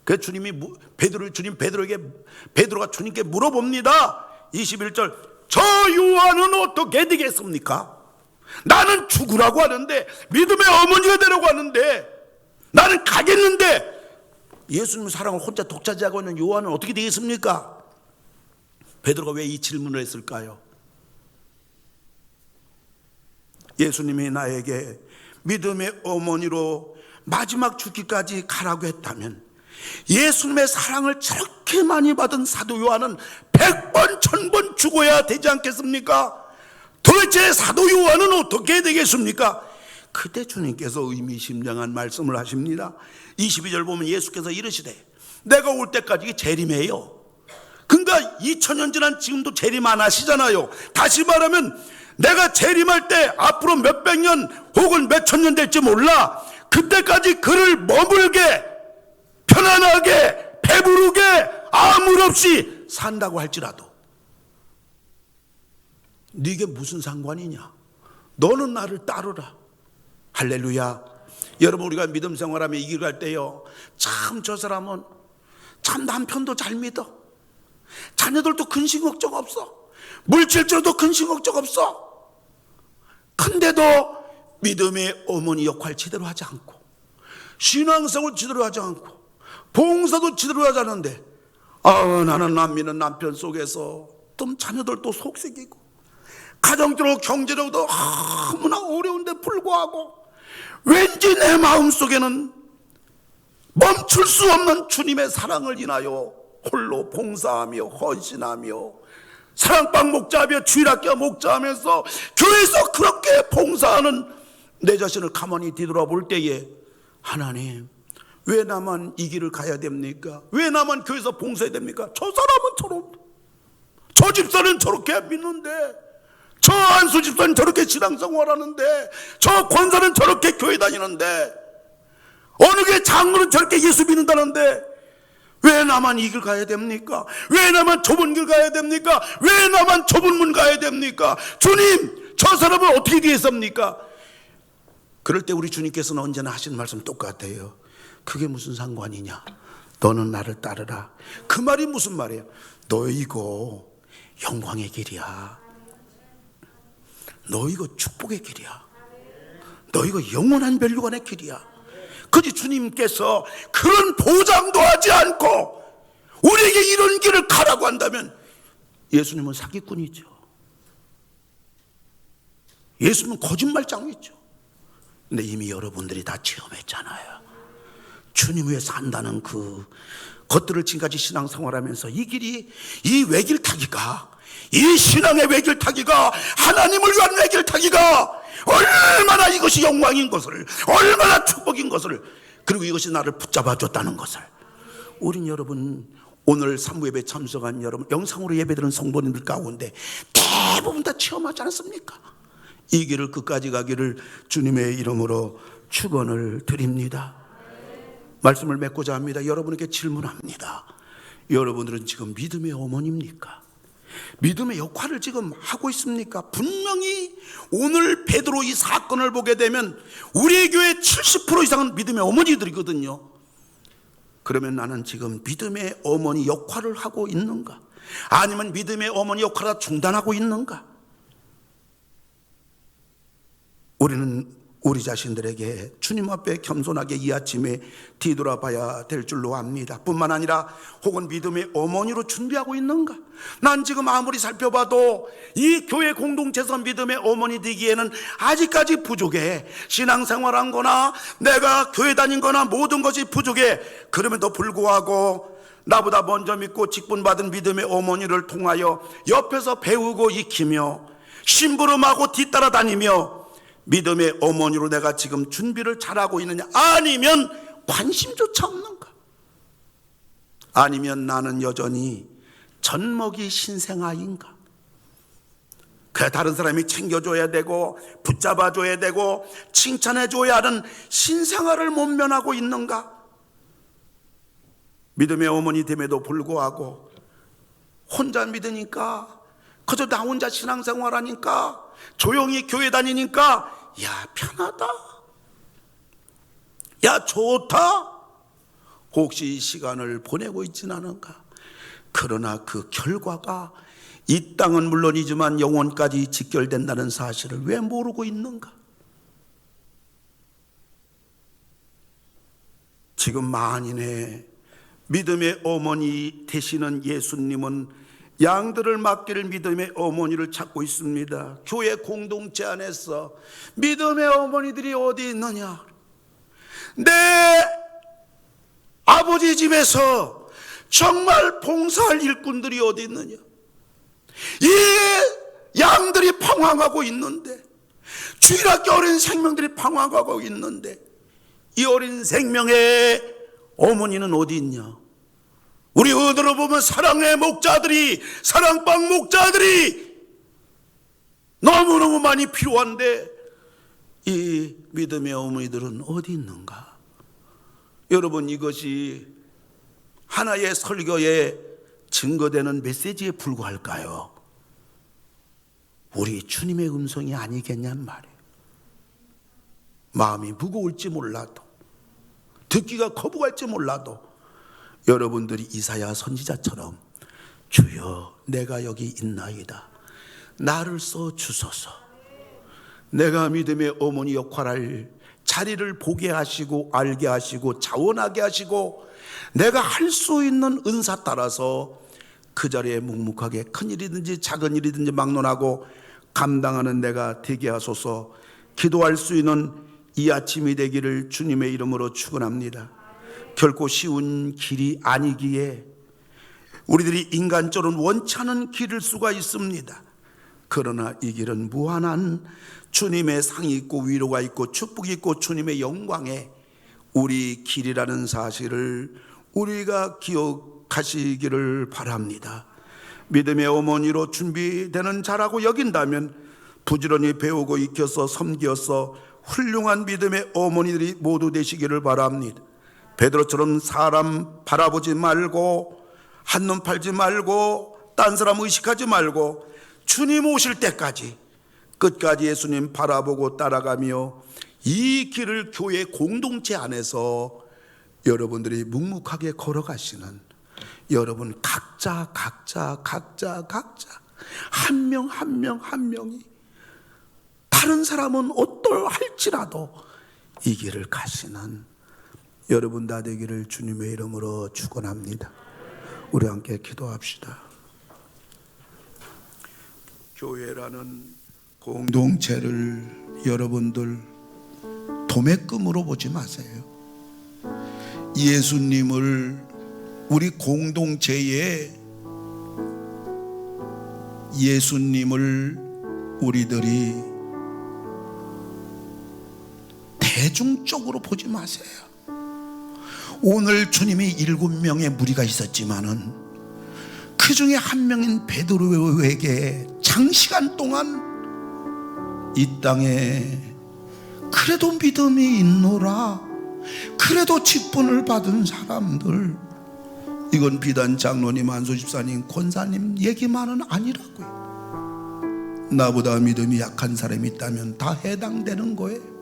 그 주님이 베드로가 주님께 물어봅니다. 21절, 저 요한은 어떻게 되겠습니까? 나는 죽으라고 하는데, 믿음의 어머니가 되라고 하는데, 나는 가겠는데, 예수님 사랑을 혼자 독차지하고 있는 요한은 어떻게 되겠습니까? 베드로가 왜 이 질문을 했을까요? 예수님이 나에게 믿음의 어머니로 마지막 죽기까지 가라고 했다면, 예수님의 사랑을 저렇게 많이 받은 사도 요한은 100번 1000번 죽어야 되지 않겠습니까? 도대체 사도 요한은 어떻게 되겠습니까? 그때 주님께서 의미심장한 말씀을 하십니다. 22절 보면 예수께서 이르시되, 내가 올 때까지 재림해요. 그러니까 2000년 지난 지금도 재림 안 하시잖아요. 다시 말하면 내가 재림할 때 앞으로 몇백 년 혹은 몇천 년 될지 몰라. 그때까지 그를 머물게, 편안하게, 배부르게, 아무 일 없이 산다고 할지라도 네게 무슨 상관이냐? 너는 나를 따르라. 할렐루야. 여러분, 우리가 믿음 생활하며 이 길 갈 때요, 참 저 사람은 참 남편도 잘 믿어, 자녀들도 근심 걱정 없어, 물질적으로도 근심 걱정 없어. 근데도 믿음의 어머니 역할 제대로 하지 않고, 신앙생활 제대로 하지 않고, 봉사도 제대로 하지 않는데, 나는 안 믿는 남편 속에서 좀 자녀들도 속색이고, 가정적으로 경제적으로도 너무나 어려운데 불구하고 왠지 내 마음속에는 멈출 수 없는 주님의 사랑을 인하여 홀로 봉사하며 헌신하며 사랑방 목자하며 주일학교 목자하면서 교회에서 그렇게 봉사하는 내 자신을 가만히 뒤돌아볼 때에, 하나님, 왜 나만 이 길을 가야 됩니까? 왜 나만 교회에서 봉사해야 됩니까? 저 사람은 저런, 저 집사는 저렇게 믿는데, 저 안수 집사는 저렇게 신앙생활하는데, 저 권사는 저렇게 교회 다니는데, 어느 교회 장로는 저렇게 예수 믿는다는데 왜 나만 이 길 가야 됩니까? 왜 나만 좁은 길 가야 됩니까? 왜 나만 좁은 문 가야 됩니까? 주님, 저 사람은 어떻게 되겠습니까? 그럴 때 우리 주님께서는 언제나 하시는 말씀 똑같아요. 그게 무슨 상관이냐? 너는 나를 따르라. 그 말이 무슨 말이에요? 너 이거 영광의 길이야. 너 이거 축복의 길이야. 너 이거 영원한 멸류관의 길이야. 그지, 주님께서 그런 보장도 하지 않고 우리에게 이런 길을 가라고 한다면 예수님은 사기꾼이죠. 예수님은 거짓말장이죠. 근데 이미 여러분들이 다 체험했잖아요. 주님 위해 산다는 그 것들을 지금까지 신앙생활하면서 이 길이, 이 외길 타기가, 이 신앙의 외길 타기가, 하나님을 위한 외길 타기가 얼마나 이것이 영광인 것을, 얼마나 축복인 것을, 그리고 이것이 나를 붙잡아 줬다는 것을 우린 여러분, 오늘 산부 예배 참석한 여러분, 영상으로 예배드리는 성도님들 가운데 대부분 다 체험하지 않았습니까? 이 길을 끝까지 가기를 주님의 이름으로 축원을 드립니다. 말씀을 맺고자 합니다. 여러분에게 질문합니다. 여러분들은 지금 믿음의 어머니입니까? 믿음의 역할을 지금 하고 있습니까? 분명히 오늘 베드로 이 사건을 보게 되면 우리 교회 70% 이상은 믿음의 어머니들이거든요. 그러면 나는 지금 믿음의 어머니 역할을 하고 있는가? 아니면 믿음의 어머니 역할을 중단하고 있는가? 우리는 우리 자신들에게 주님 앞에 겸손하게 이 아침에 뒤돌아봐야 될 줄로 압니다. 뿐만 아니라 혹은 믿음의 어머니로 준비하고 있는가? 난 지금 아무리 살펴봐도 이 교회 공동체에서 믿음의 어머니 되기에는 아직까지 부족해. 신앙생활한 거나 내가 교회 다닌 거나 모든 것이 부족해. 그럼에도 불구하고 나보다 먼저 믿고 직분받은 믿음의 어머니를 통하여 옆에서 배우고 익히며 심부름하고 뒤따라 다니며 믿음의 어머니로 내가 지금 준비를 잘하고 있느냐? 아니면 관심조차 없는가? 아니면 나는 여전히 젖먹이 신생아인가? 그래, 다른 사람이 챙겨줘야 되고 붙잡아줘야 되고 칭찬해줘야 하는 신생아를 못면하고 있는가? 믿음의 어머니 됨에도 불구하고 혼자 믿으니까, 그저 나 혼자 신앙생활하니까, 조용히 교회 다니니까 야 편하다, 야 좋다, 혹시 시간을 보내고 있지는 않은가? 그러나 그 결과가 이 땅은 물론이지만 영원까지 직결된다는 사실을 왜 모르고 있는가? 지금 만인의 믿음의 어머니 되시는 예수님은 양들을 맡길 믿음의 어머니를 찾고 있습니다. 교회 공동체 안에서 믿음의 어머니들이 어디 있느냐? 내 아버지 집에서 정말 봉사할 일꾼들이 어디 있느냐? 이 양들이 방황하고 있는데, 주일학교 어린 생명들이 방황하고 있는데, 이 어린 생명의 어머니는 어디 있냐? 우리 의도로 보면 사랑의 목자들이, 사랑방 목자들이 너무너무 많이 필요한데 이 믿음의 어머니들은 어디 있는가? 여러분, 이것이 하나의 설교에 증거되는 메시지에 불과할까요? 우리 주님의 음성이 아니겠냔 말이에요. 마음이 무거울지 몰라도, 듣기가 거부갈지 몰라도 여러분들이 이사야 선지자처럼 주여 내가 여기 있나이다, 나를 써 주소서, 내가 믿음의 어머니 역할할 자리를 보게 하시고 알게 하시고 자원하게 하시고 내가 할 수 있는 은사 따라서 그 자리에 묵묵하게 큰 일이든지 작은 일이든지 막론하고 감당하는 내가 되게 하소서. 기도할 수 있는 이 아침이 되기를 주님의 이름으로 축원합니다. 결코 쉬운 길이 아니기에 우리들이 인간적으로는 원치 않은 길일 수가 있습니다. 그러나 이 길은 무한한 주님의 상이 있고 위로가 있고 축복이 있고 주님의 영광에 우리 길이라는 사실을 우리가 기억하시기를 바랍니다. 믿음의 어머니로 준비되는 자라고 여긴다면 부지런히 배우고 익혀서 섬겨서 훌륭한 믿음의 어머니들이 모두 되시기를 바랍니다. 베드로처럼 사람 바라보지 말고 한눈 팔지 말고 딴 사람 의식하지 말고 주님 오실 때까지 끝까지 예수님 바라보고 따라가며 이 길을 교회 공동체 안에서 여러분들이 묵묵하게 걸어가시는 여러분 각자 한 명 한 명이 다른 사람은 어떠할지라도 이 길을 가시는 여러분 다 되기를 주님의 이름으로 축원합니다. 우리 함께 기도합시다. 교회라는 공동체를 여러분들 도매금으로 보지 마세요. 예수님을 우리 공동체에 예수님을 우리들이 대중적으로 보지 마세요. 오늘 주님이 7명의 무리가 있었지만은 그 중에 한 명인 베드로에게 장시간 동안 이 땅에 그래도 믿음이 있노라, 그래도 직분을 받은 사람들, 이건 비단 장로님, 안수집사님, 권사님 얘기만은 아니라고요. 나보다 믿음이 약한 사람이 있다면 다 해당되는 거예요.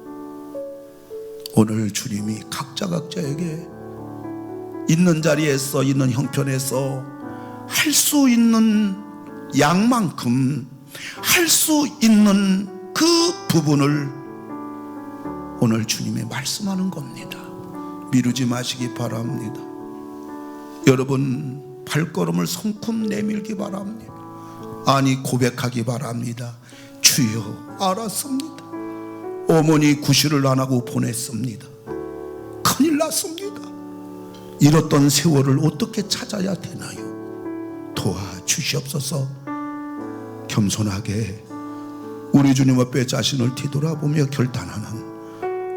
오늘 주님이 각자에게 있는 자리에서 있는 형편에서 할 수 있는 양만큼 할 수 있는 그 부분을 오늘 주님이 말씀하는 겁니다. 미루지 마시기 바랍니다. 여러분 발걸음을 성큼 내밀기 바랍니다. 아니 고백하기 바랍니다. 주여 알았습니다. 어머니 구실을 안 하고 보냈습니다. 큰일 났습니다. 잃었던 세월을 어떻게 찾아야 되나요? 도와주시옵소서. 겸손하게 우리 주님 앞에 자신을 뒤돌아보며 결단하는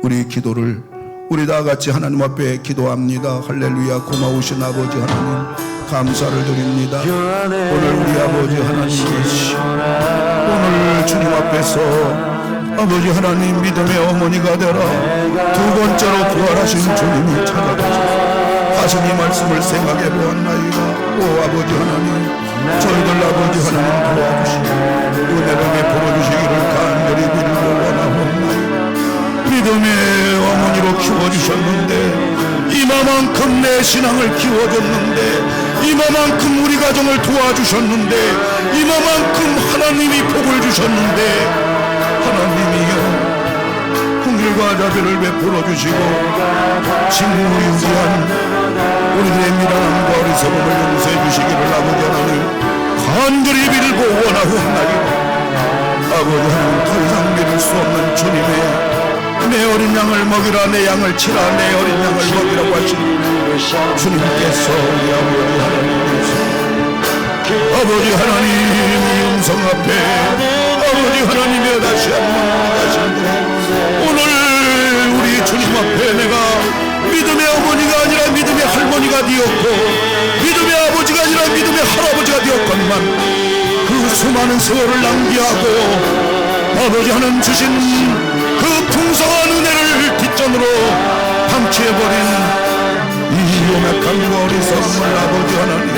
우리 기도를 우리 다 같이 하나님 앞에 기도합니다. 할렐루야. 고마우신 아버지 하나님 감사를 드립니다. 오늘 우리 아버지 하나님 오늘 주님 앞에서 아버지 하나님 믿음의 어머니가 되라 두 번째로 부활하신 주님이 찾아가셔서 하신 이 말씀을 생각해 보았나이다. 오 아버지 하나님 저희들 아버지 하나님 도와주시고 은혜를 베풀어주시기를 간절히 빌고 원하옵나이다. 믿음의 어머니로 키워주셨는데 이마만큼 내 신앙을 키워줬는데 이마만큼 우리 가정을 도와주셨는데 이마만큼 하나님이 복을 주셨는데 하나님이여 긍휼과 자비를 베풀어 주시고 진무유기한 우리들의 미련함과 어리석음을 용서해 주시기를 아버지 하나님 간절히 빌고 원하옵나이다. 아버지 하나님 더 이상 믿을 수 없는 주님의 내 어린 양을 먹이라 내 양을 치라 내 어린 양을 먹이라고 하신 주님께서 우리 아버지 하나님 이 음성 앞에 아버지 하나님의 다시 한번 하신데 오늘 우리 주님 앞에 내가 믿음의 어머니가 아니라 믿음의 할머니가 되었고 믿음의 아버지가 아니라 믿음의 할아버지가 되었건만 그 수많은 세월을 낭비하고 아버지 하나님 주신 그 풍성한 은혜를 뒷전으로 방치해버린 이 요약한 어리석음을 아버지 하나님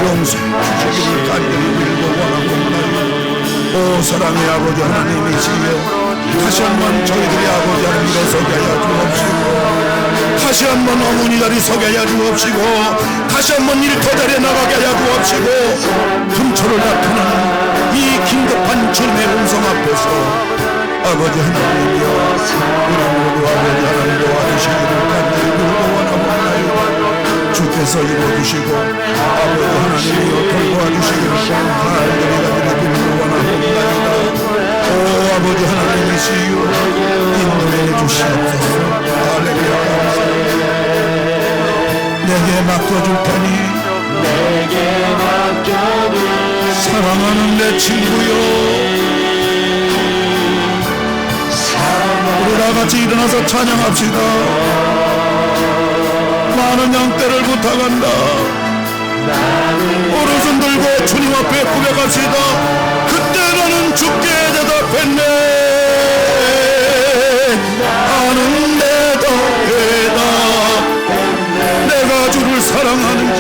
용서해 주시기를 간절히 빌고 원하옵나이다. 오 사랑의 아버지 하나님이시여 다시 한번 저희들이 아버지 하나님 일어서게 하여 주옵시고, 다시 한번 어머니 자리 서게 하여 주옵시고, 다시 한번 일터 자리에 나가게 하여 주옵시고, 금초를 나타나는 이 긴급한 주님의 음성 앞에서 아버지 하나님이여, 우리 모두 아버지 하나님 도와주시기를 간절히 원하옵나이다. 주께서 이루어주시고 아버지 하나님이여 돌보아주시기를 간절히 간절히 원하옵나이다. 오 아버지 하나님이시여, 인도해 주시옵소서. 할렐루야. 내게 맡겨줄 테니 사랑하는 내 친구여, 우리 다같이 일어나서 찬양합시다. 많은 양떼를 부탁한다. 오른손 들고 주님 앞에 고백합시다. 그때 나는 주께 대답했네. 아는데도 대답했네. 내가 주를 사랑하는지,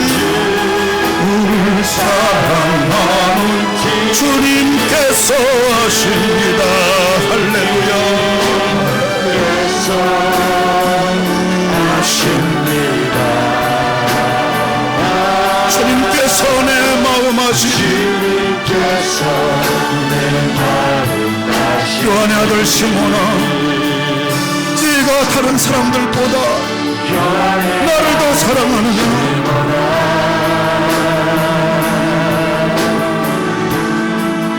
우리를 사랑하는지 주님께서 하십니다. 할렐루야. 하십니다. 주님께서 내 마음 아시니, 요한의 아들 시몬아, 네가 다른 사람들보다 나를 더 사랑하느냐?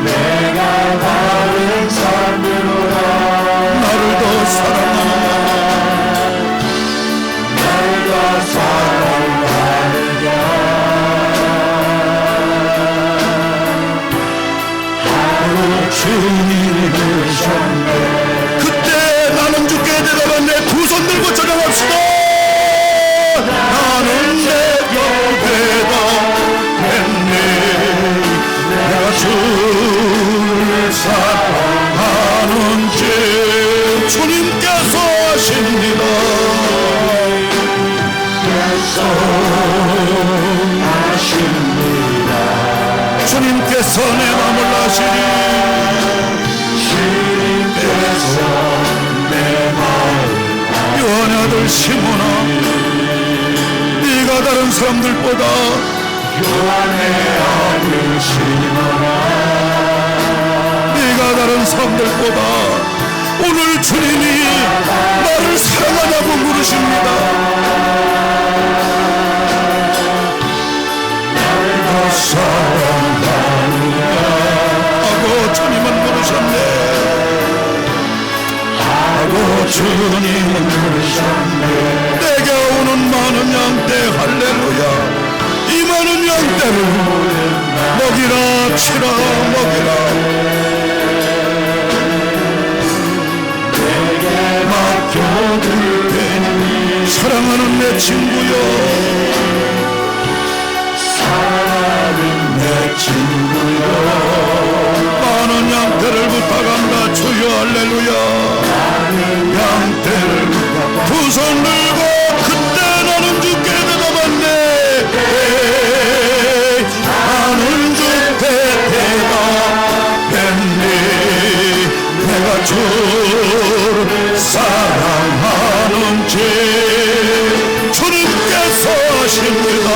내가 다른 사람들보다 나를 더 사랑하느냐? 나를 더 사랑하느냐? 주님이 오셨네. 그때 나는 주께 대답했네. 두 손 들고 찬양합시다. 나는 내가 대답했네. 내가 주를 사랑하는지 주님께서 하십니다. 주님께서 내 마음을 아시니, 주님께서 내 마음을 요한의 아들 시몬아, 네가 다른 사람들보다, 요한의 아들 시몬아, 네가 다른 사람들보다 오늘 주님이 나를 사랑하냐고 물으십니다. 사랑하느냐 하고 주님은 물으셨네. 하고 주님은 물으셨네. 내게 오는 많은 양떼, 할렐루야. 이 많은 양떼를 먹이라 치라 먹이라. 내게 맡겨둘 테니 사랑하는 내 친구여, 내 친구여, 많은 양떼를 부탁한다. 주여 할렐루야. 양떼를 두 손 들고 그때 나는 주께 대답했네. 나는 주께 대답했네. 내가 주를 사랑하는지 주님께서 하십니다.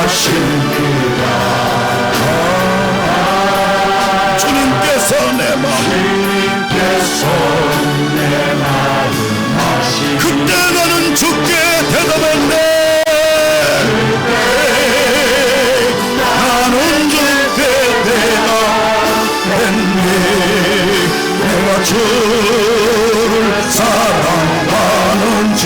하십니다. 주님께서 내 마음, 그때 나는 주께 대답했네. 나는 주께 대답했네. 내가 주를 사랑하는지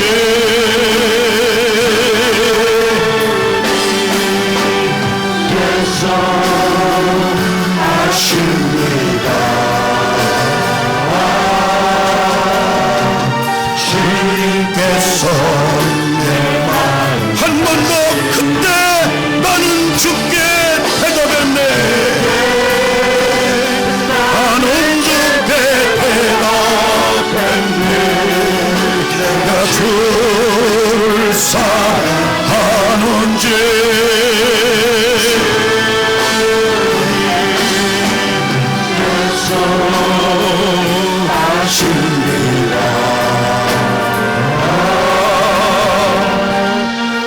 아십니다. 주님께서 내 마음 한 번 더 그때 나는 주께 대답했네. 나는 주께 대답했네. 내가 주를 사랑하는지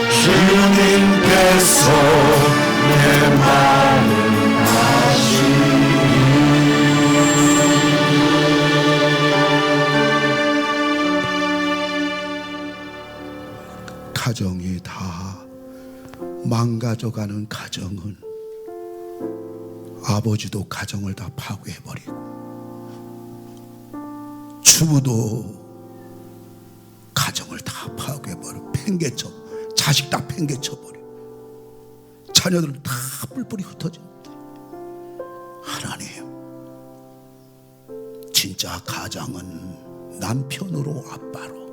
주님께서 내 마음을 아시니 가정이 다 망가져가는 가정은 아버지도 가정을 다 파괴해버리고 주부도 가정을 다 파괴해버리고 팽개쳐 자식 다 팽개쳐버리고 자녀들은 다 뿔뿔이 흩어집니다. 하나님, 진짜 가장은 남편으로 아빠로,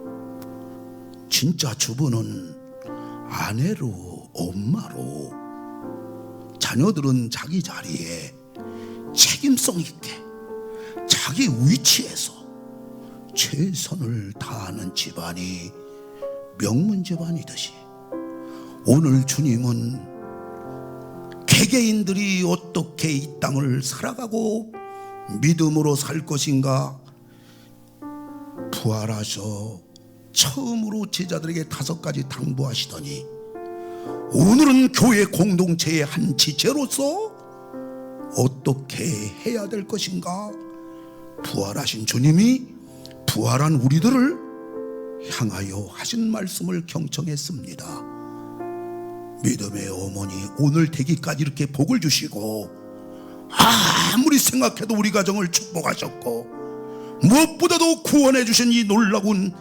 진짜 주부는 아내로 엄마로, 자녀들은 자기 자리에 책임성 있게 자기 위치에서 최선을 다하는 집안이 명문 집안이듯이 오늘 주님은 개개인들이 어떻게 이 땅을 살아가고 믿음으로 살 것인가 부활하셔 처음으로 제자들에게 5가지 당부하시더니 오늘은 교회 공동체의 한 지체로서 어떻게 해야 될 것인가 부활하신 주님이 부활한 우리들을 향하여 하신 말씀을 경청했습니다. 믿음의 어머니, 오늘 되기까지 이렇게 복을 주시고 아무리 생각해도 우리 가정을 축복하셨고 무엇보다도 구원해 주신 이 놀라운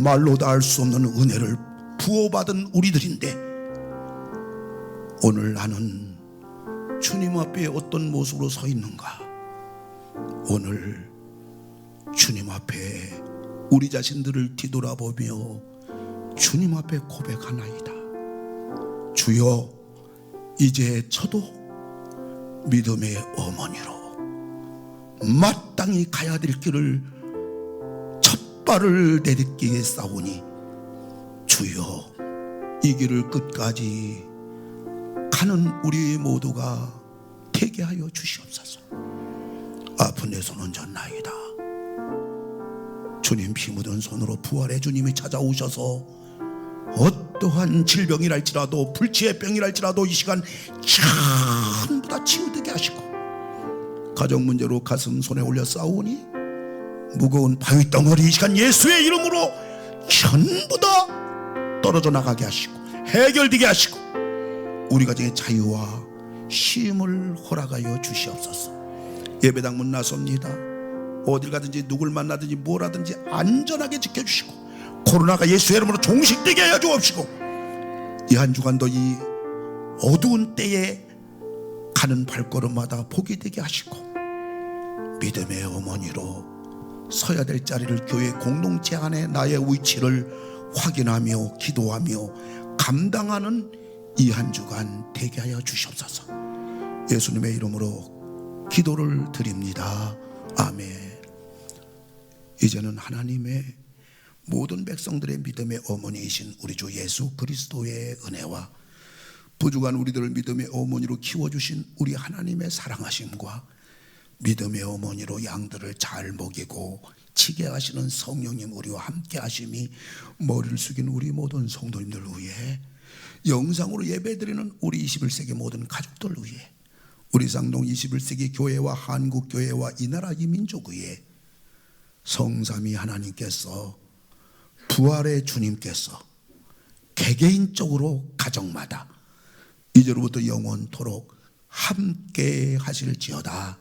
말로 다 할 수 없는 은혜를 부어받은 우리들인데 오늘 나는 주님 앞에 어떤 모습으로 서 있는가? 오늘 주님 앞에 우리 자신들을 뒤돌아보며 주님 앞에 고백하나이다. 주여, 이제 저도 믿음의 어머니로 마땅히 가야 될 길을 첫 발을 내딛기에 싸우니 주여, 이 길을 끝까지 가는 우리 모두가 되게 하여 주시옵소서. 아픈 내 손 얹었나이다. 주님 피 묻은 손으로 부활의 주님이 찾아오셔서 어떠한 질병이랄지라도 불치의 병이랄지라도 이 시간 전부 다 치유되게 하시고 가정 문제로 가슴 손에 올려 싸우니 무거운 바위 덩어리 이 시간 예수의 이름으로 전부 다 떨어져 나가게 하시고 해결되게 하시고 우리 가정의 자유와 쉼을 허락하여 주시옵소서. 예배당 문 나섭니다. 어딜 가든지 누굴 만나든지 뭘 하든지 안전하게 지켜주시고 코로나가 예수의 이름으로 종식되게 하여 주옵시고 이 한 주간도 이 어두운 때에 가는 발걸음마다 복이 되게 하시고 믿음의 어머니로 서야 될 자리를 교회 공동체 안에 나의 위치를 확인하며 기도하며 감당하는 이 한 주간 되게 하여 주시옵소서. 예수님의 이름으로 기도를 드립니다. 아멘. 이제는 하나님의 모든 백성들의 믿음의 어머니이신 우리 주 예수 그리스도의 은혜와 부족한 우리들을 믿음의 어머니로 키워주신 우리 하나님의 사랑하심과 믿음의 어머니로 양들을 잘 먹이고 치게 하시는 성령님 우리와 함께 하심이 머리를 숙인 우리 모든 성도님들 위해 영상으로 예배드리는 우리 21세기 모든 가족들 위해 우리 상동 21세기 교회와 한국교회와 이 나라 이 민족 위에 성삼위 하나님께서 부활의 주님께서 개개인적으로 가정마다 이제로부터 영원토록 함께 하실지어다.